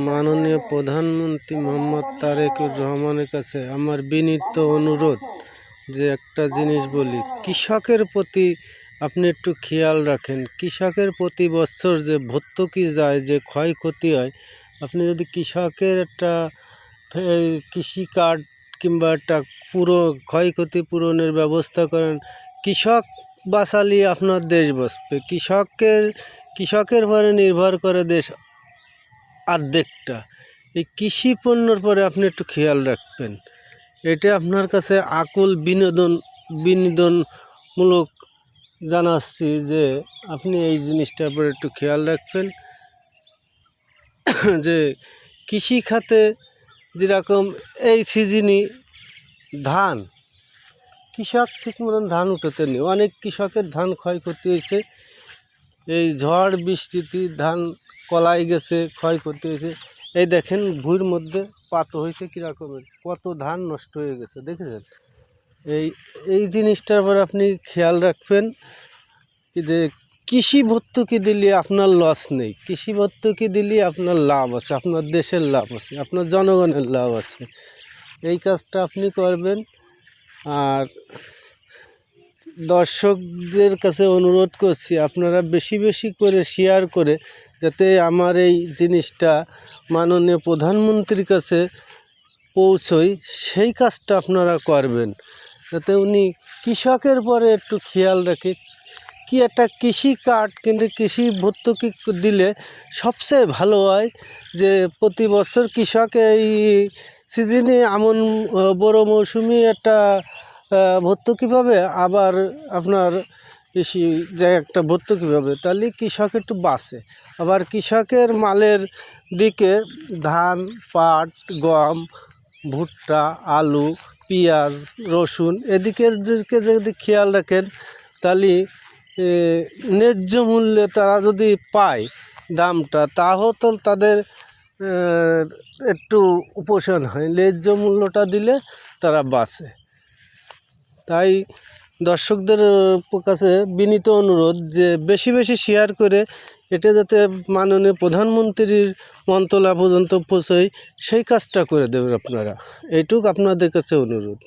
মাননীয় প্রধানমন্ত্রী মোহাম্মদ তারেকুর রহমানের কাছে আমার বিনীত অনুরোধ যে একটা জিনিস বলি, কৃষকের প্রতি আপনি একটু খেয়াল রাখেন। কৃষকের প্রতি বছর যে ভর্তুকি যায়, যে ক্ষয়ক্ষতি হয়, আপনি যদি কৃষকের একটা কৃষি কার্ড কিংবা একটা পুরো ক্ষয়ক্ষতি পূরণের ব্যবস্থা করেন, কৃষক বাঁচালে আপনার দেশ বাঁচবে। কৃষকের পরে নির্ভর করে দেশ অর্ধেকটা। এই কৃষি পণ্যর পরে আপনি একটু খেয়াল রাখবেন। এটা আপনার কাছে আকুল বিনোদনমূলক জানাচ্ছি যে আপনি এই জিনিসটার উপরে একটু খেয়াল রাখবেন যে কৃষি খাতে যেরকম এই সিজনে ধান, কৃষক ঠিক মতন ধান উঠাতে নেই, অনেক কৃষকের ধান ক্ষয়ক্ষতি হয়েছে। এই ঝড় বৃষ্টিতে ধান কলাই গেছে, ক্ষয়ক্ষতি হয়েছে। এই দেখেন ভুঁইয়ের মধ্যে পাত হয়েছে কীরকমের, কত ধান নষ্ট হয়ে গেছে দেখেছেন। এই জিনিসটার পর আপনি খেয়াল রাখবেন যে কৃষি ভর্তুকি দিলে আপনার লস নেই, কৃষি ভর্তুকি দিলে আপনার লাভ আছে, আপনার দেশের লাভ আছে, আপনার জনগণের লাভ আছে। এই কাজটা আপনি করবেন। আর দর্শকদের কাছে অনুরোধ করছি, আপনারা বেশি বেশি করে শেয়ার করে যাতে আমার এই জিনিসটা মাননীয় প্রধানমন্ত্রীর কাছে পৌঁছয়, সেই কাজটা আপনারা করবেন যাতে উনি কৃষকের পরে একটু খেয়াল রাখে। কি একটা কৃষি কার্ড কিন্তু কৃষি ভর্তুকি দিলে সবচেয়ে ভালো হয় যে প্রতি বছর কৃষক এই সিজনে এমন বড় মৌসুমি একটা ভর্তুকি পাবে, আবার আপনার কৃষি যে একটা ভর্তুকি পাবে, তাহলে কৃষক একটু বাঁচে। আবার কৃষকের মালের দিকে ধান, পাট, গম, ভুট্টা, আলু, পেঁয়াজ, রসুন এদিকের দিকে যদি খেয়াল রাখেন, তাহলে ন্যায্য মূল্যে তারা যদি পায় দামটা, তাহলে তো তাদের একটু উপশম হয়। ন্যায্য মূল্যটা দিলে তারা বাঁচে। তাই দর্শকদের কাছে বিনীত অনুরোধ যে বেশি বেশি শেয়ার করে এটা যাতে মাননীয় প্রধানমন্ত্রীর মন্ত্রণালয় পর্যন্ত পৌঁছয়, সেই কাজটা করে দেবেন আপনারা। এইটুকু আপনাদের কাছে অনুরোধ।